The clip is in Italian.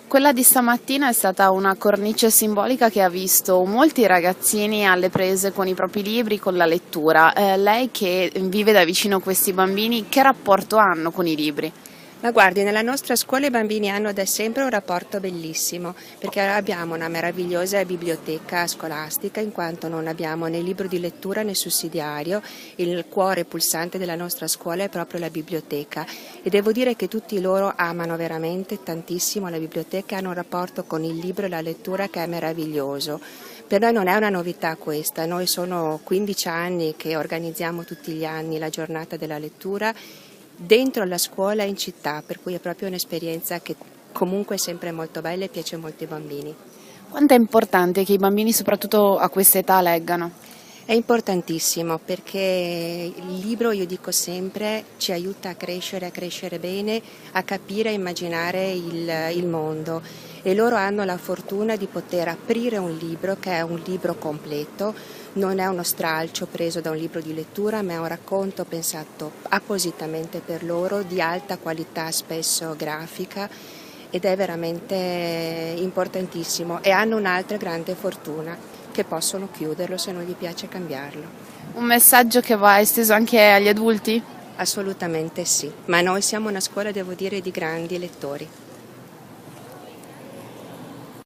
Quella di stamattina è stata una cornice simbolica che ha visto molti ragazzini alle prese con i propri libri, con la lettura. Lei che vive da vicino questi bambini, che rapporto hanno con i libri? Ma guardi, nella nostra scuola i bambini hanno da sempre un rapporto bellissimo, perché abbiamo una meravigliosa biblioteca scolastica, in quanto non abbiamo né libro di lettura né sussidiario. Il cuore pulsante della nostra scuola è proprio la biblioteca e devo dire che tutti loro amano veramente tantissimo la biblioteca e hanno un rapporto con il libro e la lettura che è meraviglioso. Per noi non è una novità questa, noi sono 15 anni che organizziamo tutti gli anni la giornata della lettura dentro la scuola e in città, per cui è proprio un'esperienza che comunque è sempre molto bella e piace molto ai bambini. Quanto è importante che i bambini, soprattutto a questa età, leggano? È importantissimo perché il libro, io dico sempre, ci aiuta a crescere bene, a capire e immaginare il mondo e loro hanno la fortuna di poter aprire un libro che è un libro completo, non è uno stralcio preso da un libro di lettura, ma è un racconto pensato appositamente per loro, di alta qualità spesso grafica ed è veramente importantissimo e hanno un'altra grande fortuna che possono chiuderlo se non gli piace cambiarlo. Un messaggio che va esteso anche agli adulti? Assolutamente sì, ma noi siamo una scuola, devo dire, di grandi lettori.